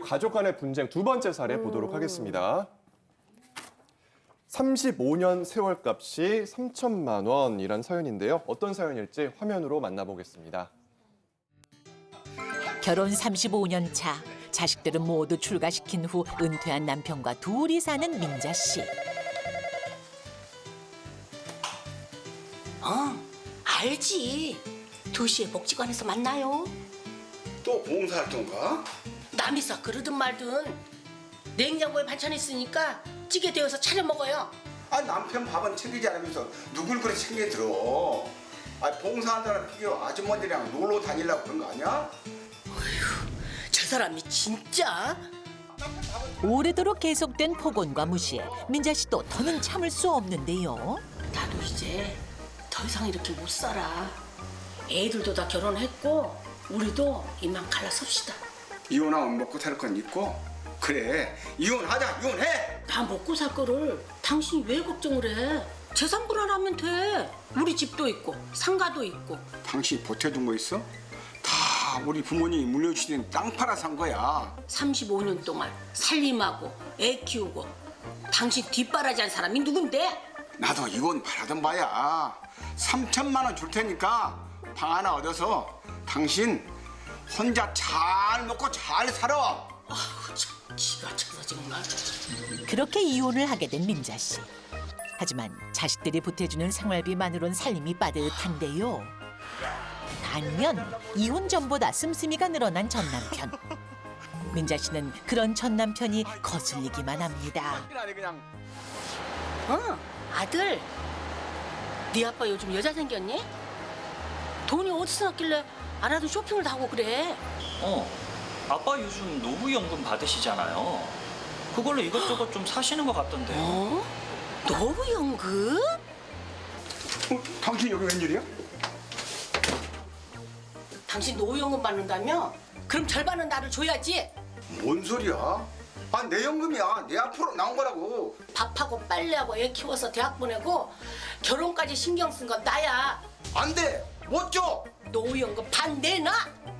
가족 간의 분쟁 두 번째 사례 보도록 하겠습니다. 35년 세월값이 3천만 원이란 사연인데요. 어떤 사연일지 화면으로 만나보겠습니다. 결혼 35년 차, 자식들은 모두 출가시킨 후 은퇴한 남편과 둘이 사는 민자 씨. 알지. 2시에 복지관에서 만나요. 또 봉사활동가? 남이서 그러든 말든 냉장고에 반찬 있으니까 찌개 데워서 차려 먹어요. 아 남편 밥은 챙기지 않으면서 누굴 그래 챙겨 들어? 아 봉사한다는 피겨 아주머니랑 놀러 다니려고 그런 거 아니야? 저 사람이 진짜. 오래도록 계속된 폭언과 무시에 민자 씨도 더는 참을 수 없는데요. 나도 이제 더 이상 이렇게 못 살아. 애들도 다 결혼했고 우리도 이만 갈라섭시다. 이혼하면 먹고 살 건 있고 그래 이혼하자 이혼해. 나 먹고 살 거를 당신이 왜 걱정을 해? 재산 분할하면 돼. 우리 집도 있고 상가도 있고. 당신이 보태준 거 있어? 다 우리 부모님이 물려주신 땅 팔아 산 거야. 35년 동안 살림하고 애 키우고 당신 뒷바라지한 사람이 누군데? 나도 이혼 바라던 바야. 3천만 원 줄 테니까 방 하나 얻어서 당신 혼자 잘 먹고 잘 살아. 아우 참 기가 차서 정말. 그렇게 이혼을 하게 된 민자 씨. 하지만 자식들이 보태주는 생활비만으론 살림이 빠듯한데요. 반면 이혼 전보다 씀씀이가 늘어난 전 남편. 민자 씨는 그런 전 남편이 거슬리기만 합니다. 아들, 네 아빠 요즘 여자 생겼니? 돈이 어디서 났길래 알아도 쇼핑을 다 하고 그래? 아빠 요즘 노후연금 받으시잖아요. 그걸로 이것저것 좀 사시는 것 같던데요. 어? 노후연금? 당신 여기 웬일이야? 당신 노후연금 받는다며? 그럼 절반은 나를 줘야지. 뭔 소리야? 아 내 연금이야. 내 앞으로 나온 거라고. 밥하고 빨래하고 애 키워서 대학 보내고 결혼까지 신경 쓴 건 나야. 안 돼. 못 줘. 노후연금 반 내놔.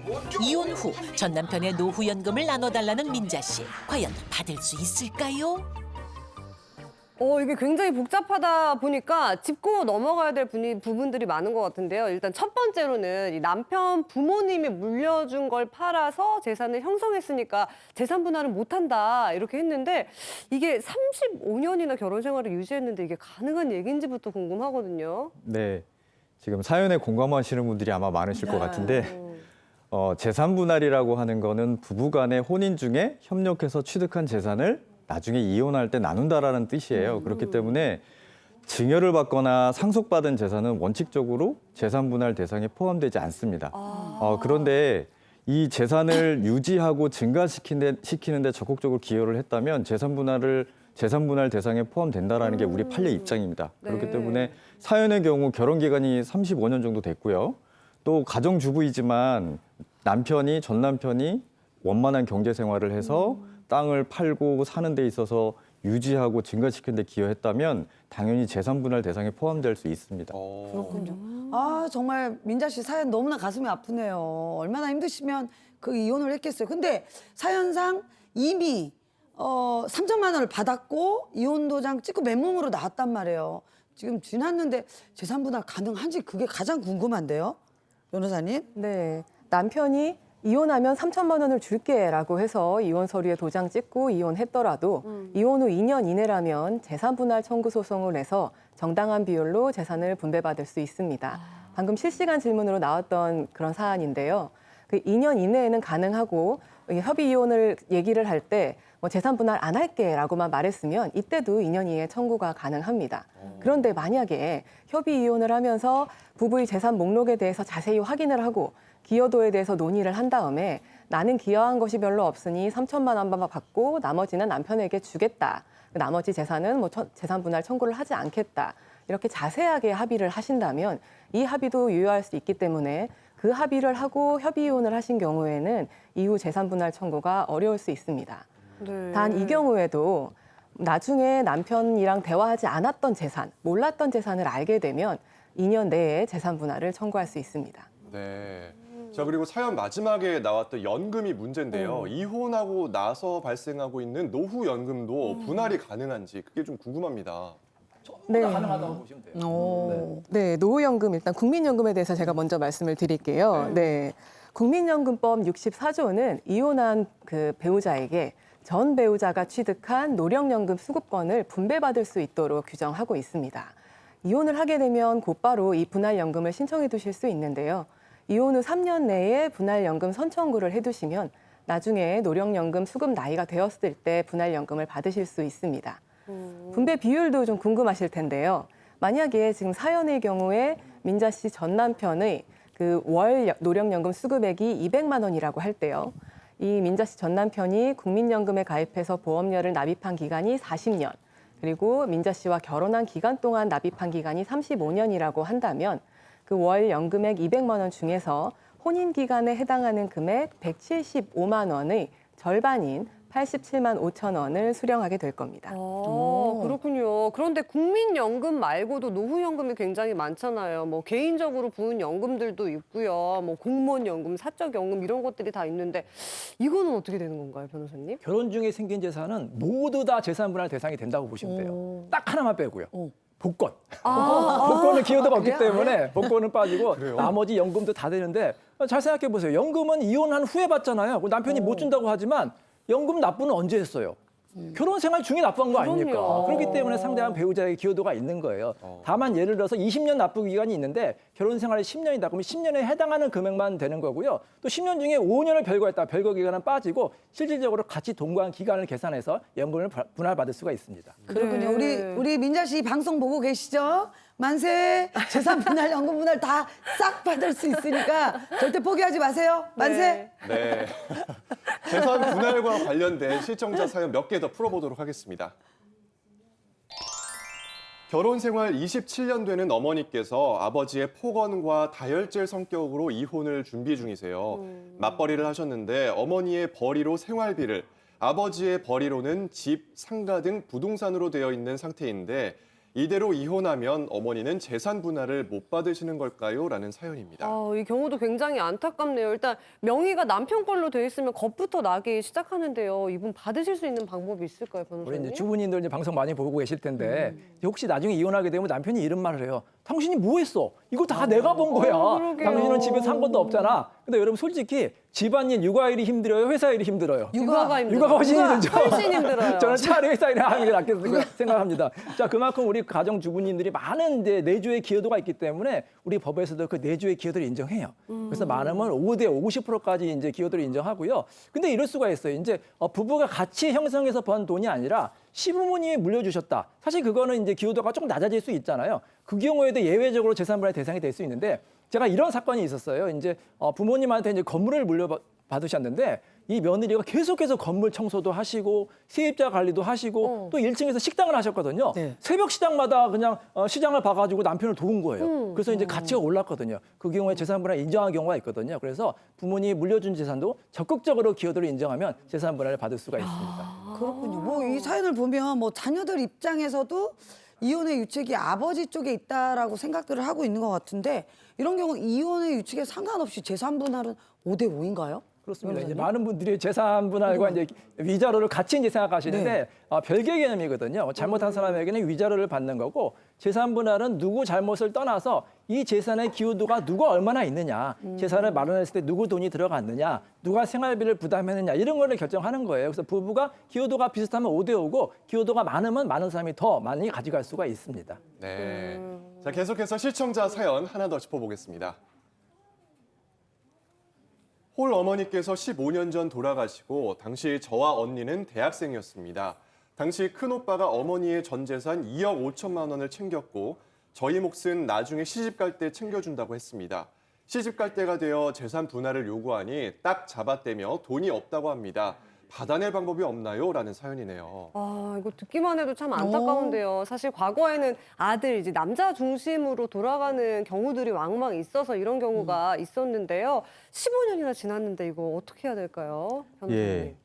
못 줘. 이혼 후 전 남편의 노후연금을 나눠달라는 민자 씨. 과연 받을 수 있을까요? 이게 굉장히 복잡하다 보니까 짚고 넘어가야 될 부분들이 많은 것 같은데요. 일단 첫 번째로는 이 남편 부모님이 물려준 걸 팔아서 재산을 형성했으니까 재산 분할을 못한다 이렇게 했는데 이게 35년이나 결혼 생활을 유지했는데 이게 가능한 얘기인지부터 궁금하거든요. 네, 지금 사연에 공감하시는 분들이 아마 많으실 것 같은데 재산 분할이라고 하는 거는 부부간의 혼인 중에 협력해서 취득한 재산을 나중에 이혼할 때 나눈다라는 뜻이에요. 그렇기 때문에 증여를 받거나 상속받은 재산은 원칙적으로 재산 분할 대상에 포함되지 않습니다. 그런데 이 재산을 유지하고 증가시키는데 적극적으로 기여를 했다면 재산 분할 대상에 포함된다라는 게 우리 판례 입장입니다. 그렇기 네. 때문에 사연의 경우 결혼 기간이 35년 정도 됐고요. 또 가정주부이지만 전 남편이 원만한 경제 생활을 해서 땅을 팔고 사는 데 있어서 유지하고 증가시키는 데 기여했다면 당연히 재산 분할 대상에 포함될 수 있습니다. 그렇군요. 아, 정말 민자 씨 사연 너무나 가슴이 아프네요. 얼마나 힘드시면 그 이혼을 했겠어요. 근데 사연상 이미 3천만 원을 받았고 이혼 도장 찍고 맨몸으로 나왔단 말이에요. 지금 지났는데 재산 분할 가능한지 그게 가장 궁금한데요. 변호사님? 네, 남편이 이혼하면 3천만 원을 줄게라고 해서 이혼 서류에 도장 찍고 이혼했더라도 이혼 후 2년 이내라면 재산 분할 청구 소송을 해서 정당한 비율로 재산을 분배받을 수 있습니다. 방금 실시간 질문으로 나왔던 그런 사안인데요. 그 2년 이내에는 가능하고 협의 이혼을 얘기를 할 때 재산 분할 안 할게라고만 말했으면 이때도 2년 이내 청구가 가능합니다. 그런데 만약에 협의 이혼을 하면서 부부의 재산 목록에 대해서 자세히 확인을 하고 기여도에 대해서 논의를 한 다음에 나는 기여한 것이 별로 없으니 3천만 원만 받고 나머지는 남편에게 주겠다. 나머지 재산은 재산 분할 청구를 하지 않겠다. 이렇게 자세하게 합의를 하신다면 이 합의도 유효할 수 있기 때문에 그 합의를 하고 협의 이혼을 하신 경우에는 이후 재산 분할 청구가 어려울 수 있습니다. 네. 단 이 경우에도 나중에 남편이랑 대화하지 않았던 재산, 몰랐던 재산을 알게 되면 2년 내에 재산 분할을 청구할 수 있습니다. 네. 자, 그리고 사연 마지막에 나왔던 연금이 문제인데요. 이혼하고 나서 발생하고 있는 노후 연금도 분할이 가능한지 그게 좀 궁금합니다. 네. 가능하다고 보시면 돼요. 네, 노후연금 일단 국민연금에 대해서 제가 먼저 말씀을 드릴게요. 네. 국민연금법 64조는 이혼한 그 배우자에게 전 배우자가 취득한 노령연금 수급권을 분배받을 수 있도록 규정하고 있습니다. 이혼을 하게 되면 곧바로 이 분할연금을 신청해 두실 수 있는데요. 이혼 후 3년 내에 분할연금 선청구를 해두시면 나중에 노령연금 수급 나이가 되었을 때 분할연금을 받으실 수 있습니다. 분배 비율도 좀 궁금하실 텐데요. 만약에 지금 사연의 경우에 민자 씨 전 남편의 그 월 노령연금 수급액이 200만 원이라고 할 때요. 이 민자 씨 전 남편이 국민연금에 가입해서 보험료를 납입한 기간이 40년, 그리고 민자 씨와 결혼한 기간 동안 납입한 기간이 35년이라고 한다면 그 월 연금액 200만 원 중에서 혼인 기간에 해당하는 금액 175만 원의 절반인 87만 5천 원을 수령하게 될 겁니다. 그렇군요. 그런데 국민연금 말고도 노후연금이 굉장히 많잖아요. 뭐 개인적으로 부은 연금들도 있고요. 뭐 공무원연금, 사적연금 이런 것들이 다 있는데 이거는 어떻게 되는 건가요, 변호사님? 결혼 중에 생긴 재산은 모두 다 재산 분할 대상이 된다고 보시면 돼요. 딱 하나만 빼고요. 복권. 복권은 기여도가 없기 때문에 복권은 빠지고 나머지 연금도 다 되는데 잘 생각해 보세요. 연금은 이혼한 후에 받잖아요. 남편이 못 준다고 하지만 연금 납부는 언제 했어요? 결혼 생활 중에 납부한 거 아닙니까? 그럼요. 그렇기 때문에 상대한 배우자의 기여도가 있는 거예요. 다만 예를 들어서 20년 납부 기간이 있는데 결혼 생활이 10년이다. 그러면 10년에 해당하는 금액만 되는 거고요. 또 10년 중에 5년을 별거했다. 별거 기간은 빠지고 실질적으로 같이 동거한 기간을 계산해서 연금을 분할받을 수가 있습니다. 그렇군요. 우리 민자 씨 방송 보고 계시죠? 만세! 재산 분할, 연금 분할 다 싹 받을 수 있으니까 절대 포기하지 마세요. 만세! 네. 재산 분할과 관련된 시청자 사연 몇 개 더 풀어보도록 하겠습니다. 결혼 생활 27년 되는 어머니께서 아버지의 폭언과 다혈질 성격으로 이혼을 준비 중이세요. 맞벌이를 하셨는데 어머니의 벌이로 생활비를, 아버지의 벌이로는 집, 상가 등 부동산으로 되어 있는 상태인데 이대로 이혼하면 어머니는 재산 분할을 못 받으시는 걸까요? 라는 사연입니다. 이 경우도 굉장히 안타깝네요. 일단 명의가 남편 걸로 돼 있으면 겁부터 나기 시작하는데요. 이분 받으실 수 있는 방법이 있을까요, 우리 변호사님? 이제 주부님들 이제 방송 많이 보고 계실 텐데 혹시 나중에 이혼하게 되면 남편이 이런 말을 해요. 당신이 뭐 했어? 이거 다 내가 본 거야. 그러게요. 당신은 집에 산 것도 없잖아. 근데 여러분 솔직히 집안일, 육아일이 힘들어요? 회사 일이 힘들어요? 육아가 힘들어요. 육아가 훨씬 힘들죠. 훨씬 힘들어요. 저는 차라리 회사 일을 하는 게 낫겠다고 생각합니다. 자, 그만큼 우리 가정 주부님들이 많은 이제 내주의 기여도가 있기 때문에 우리 법에서도 그 내주의 기여도를 인정해요. 그래서 많으면 5대 50%까지 이제 기여도를 인정하고요. 근데 이럴 수가 있어요. 이제 부부가 같이 형성해서 번 돈이 아니라 시부모님이 물려주셨다. 사실 그거는 이제 기여도가 조금 낮아질 수 있잖아요. 그 경우에도 예외적으로 재산분할 대상이 될 수 있는데 제가 이런 사건이 있었어요. 이제 부모님한테 이제 건물을 물려받으셨는데 이 며느리가 계속해서 건물 청소도 하시고 세입자 관리도 하시고 또 1층에서 식당을 하셨거든요. 네. 새벽 시장마다 그냥 시장을 봐가지고 남편을 도운 거예요. 그래서 이제 가치가 올랐거든요. 그 경우에 재산분할 인정한 경우가 있거든요. 그래서 부모님이 물려준 재산도 적극적으로 기여도를 인정하면 재산분할을 받을 수가 있습니다. 그렇군요. 뭐 이 사연을 보면 뭐 자녀들 입장에서도 이혼의 유책이 아버지 쪽에 있다라고 생각들을 하고 있는 것 같은데 이런 경우 이혼의 유책에 상관없이 재산 분할은 5대 5인가요? 그렇습니다. 이제 많은 분들이 재산 분할과 이제 위자료를 같이 이제 생각하시는데 별개의 개념이거든요. 잘못한 사람에게는 위자료를 받는 거고 재산 분할은 누구 잘못을 떠나서 이 재산의 기여도가 누가 얼마나 있느냐, 재산을 마련했을 때 누구 돈이 들어갔느냐, 누가 생활비를 부담했느냐 이런 거를 결정하는 거예요. 그래서 부부가 기여도가 비슷하면 5대 5고 기여도가 많으면 많은 사람이 더 많이 가져갈 수가 있습니다. 네. 자, 계속해서 시청자 사연 하나 더 짚어보겠습니다. 홀 어머니께서 15년 전 돌아가시고 당시 저와 언니는 대학생이었습니다. 당시 큰오빠가 어머니의 전 재산 2억 5천만 원을 챙겼고 저희 몫은 나중에 시집 갈 때 챙겨준다고 했습니다. 시집 갈 때가 되어 재산 분할을 요구하니 딱 잡아떼며 돈이 없다고 합니다. 받아낼 방법이 없나요? 라는 사연이네요. 이거 듣기만 해도 참 안타까운데요. 사실 과거에는 아들, 이제 남자 중심으로 돌아가는 경우들이 왕왕 있어서 이런 경우가 있었는데요. 15년이나 지났는데 이거 어떻게 해야 될까요? 변호사님. 예.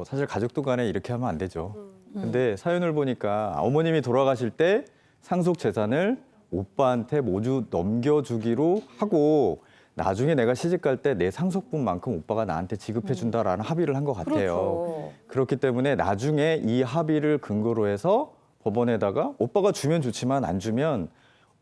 사실 가족들 간에 이렇게 하면 안 되죠. 근데 사연을 보니까 어머님이 돌아가실 때 상속 재산을 오빠한테 모두 넘겨주기로 하고 나중에 내가 시집 갈 때 내 상속분만큼 오빠가 나한테 지급해 준다라는 합의를 한 것 같아요. 그렇죠. 그렇기 때문에 나중에 이 합의를 근거로 해서 법원에다가 오빠가 주면 좋지만 안 주면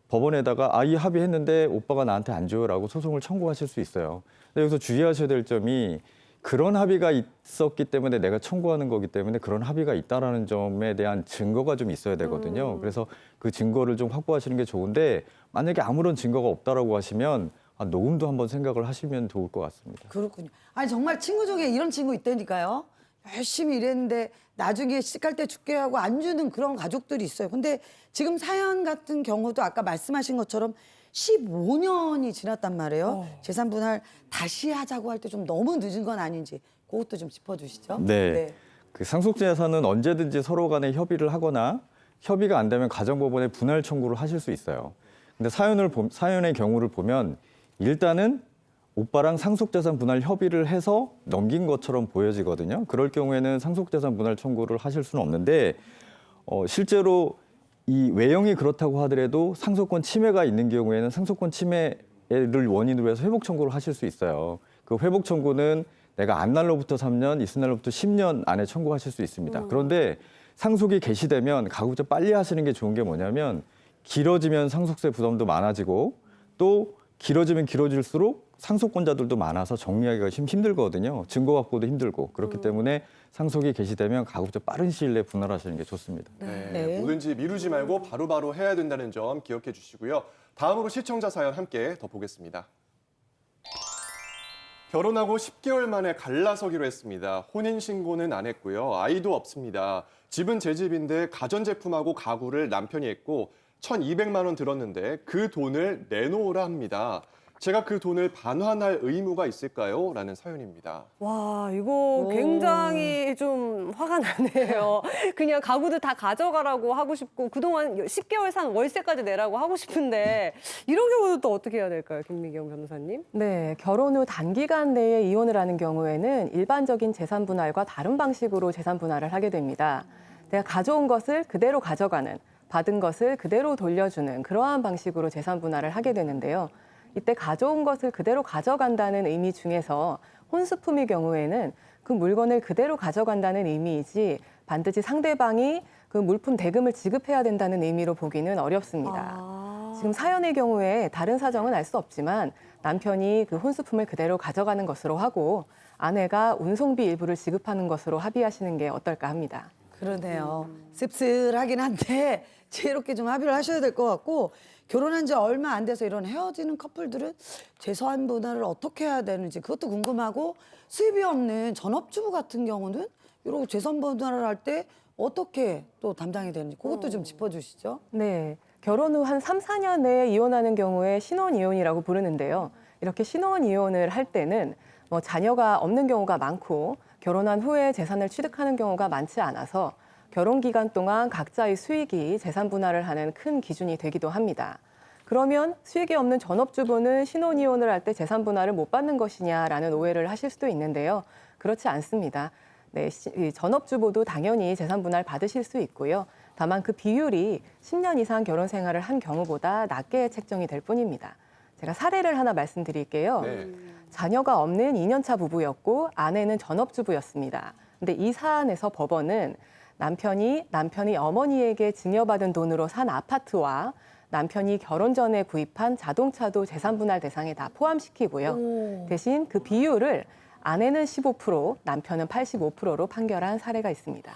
법원에다가 이 합의했는데 오빠가 나한테 안 줘요라고 소송을 청구하실 수 있어요. 근데 여기서 주의하셔야 될 점이 그런 합의가 있었기 때문에 내가 청구하는 거기 때문에 그런 합의가 있다라는 점에 대한 증거가 좀 있어야 되거든요. 그래서 그 증거를 좀 확보하시는 게 좋은데 만약에 아무런 증거가 없다라고 하시면 녹음도 한번 생각을 하시면 좋을 것 같습니다. 그렇군요. 아니 정말 친구 중에 이런 친구 있다니까요. 열심히 일했는데 나중에 시집갈 때 죽게 하고 안 주는 그런 가족들이 있어요. 근데 지금 사연 같은 경우도 아까 말씀하신 것처럼 15년이 지났단 말이에요. 재산 분할 다시 하자고 할 때 좀 너무 늦은 건 아닌지 그것도 좀 짚어주시죠. 네. 그 상속재산은 언제든지 서로 간에 협의를 하거나 협의가 안 되면 가정법원에 분할 청구를 하실 수 있어요. 근데 사연의 경우를 보면 일단은 오빠랑 상속재산 분할 협의를 해서 넘긴 것처럼 보여지거든요. 그럴 경우에는 상속재산 분할 청구를 하실 수는 없는데 실제로 이 외형이 그렇다고 하더라도 상속권 침해가 있는 경우에는 상속권 침해를 원인으로 해서 회복 청구를 하실 수 있어요. 그 회복 청구는 내가 안 날로부터 3년, 있은 날로부터 10년 안에 청구하실 수 있습니다. 그런데 상속이 개시되면 가급적 빨리 하시는 게 좋은 게 뭐냐면 길어지면 상속세 부담도 많아지고 또 길어지면 길어질수록 상속권자들도 많아서 정리하기가 힘들거든요. 증거 확보도 힘들고 그렇기 때문에 상속이 개시되면 가급적 빠른 시일 내에 분할하시는 게 좋습니다. 네. 뭐든지 미루지 말고 바로바로 해야 된다는 점 기억해 주시고요. 다음으로 시청자 사연 함께 더 보겠습니다. 결혼하고 10개월 만에 갈라서기로 했습니다. 혼인신고는 안 했고요. 아이도 없습니다. 집은 제 집인데 가전제품하고 가구를 남편이 했고 1,200만 원 들었는데 그 돈을 내놓으라 합니다. 제가 그 돈을 반환할 의무가 있을까요? 라는 사연입니다. 와, 이거 굉장히 좀 화가 나네요. 그냥 가구들 다 가져가라고 하고 싶고 그동안 10개월 산 월세까지 내라고 하고 싶은데 이런 경우는 또 어떻게 해야 될까요? 김미경 변호사님? 네, 결혼 후 단기간 내에 이혼을 하는 경우에는 일반적인 재산 분할과 다른 방식으로 재산 분할을 하게 됩니다. 내가 가져온 것을 그대로 가져가는, 받은 것을 그대로 돌려주는 그러한 방식으로 재산 분할을 하게 되는데요. 이때 가져온 것을 그대로 가져간다는 의미 중에서 혼수품의 경우에는 그 물건을 그대로 가져간다는 의미이지 반드시 상대방이 그 물품 대금을 지급해야 된다는 의미로 보기는 어렵습니다. 지금 사연의 경우에 다른 사정은 알 수 없지만 남편이 그 혼수품을 그대로 가져가는 것으로 하고 아내가 운송비 일부를 지급하는 것으로 합의하시는 게 어떨까 합니다. 그러네요. 씁쓸하긴 한데 지혜롭게 좀 합의를 하셔야 될 것 같고 결혼한 지 얼마 안 돼서 이런 헤어지는 커플들은 재산 분할을 어떻게 해야 되는지 그것도 궁금하고 수입이 없는 전업주부 같은 경우는 이런 재산 분할을 할 때 어떻게 또 담당이 되는지 그것도 좀 짚어주시죠. 네, 결혼 후 한 3, 4년 내에 이혼하는 경우에 신혼이혼이라고 부르는데요. 이렇게 신혼이혼을 할 때는 자녀가 없는 경우가 많고 결혼한 후에 재산을 취득하는 경우가 많지 않아서 결혼 기간 동안 각자의 수익이 재산 분할을 하는 큰 기준이 되기도 합니다. 그러면 수익이 없는 전업주부는 신혼이혼을 할 때 재산 분할을 못 받는 것이냐라는 오해를 하실 수도 있는데요. 그렇지 않습니다. 네, 전업주부도 당연히 재산 분할 받으실 수 있고요. 다만 그 비율이 10년 이상 결혼 생활을 한 경우보다 낮게 책정이 될 뿐입니다. 제가 사례를 하나 말씀드릴게요. 네. 자녀가 없는 2년차 부부였고 아내는 전업주부였습니다. 근데 이 사안에서 법원은 남편이 어머니에게 증여받은 돈으로 산 아파트와 남편이 결혼 전에 구입한 자동차도 재산 분할 대상에 다 포함시키고요. 대신 그 비율을 아내는 15%, 남편은 85%로 판결한 사례가 있습니다.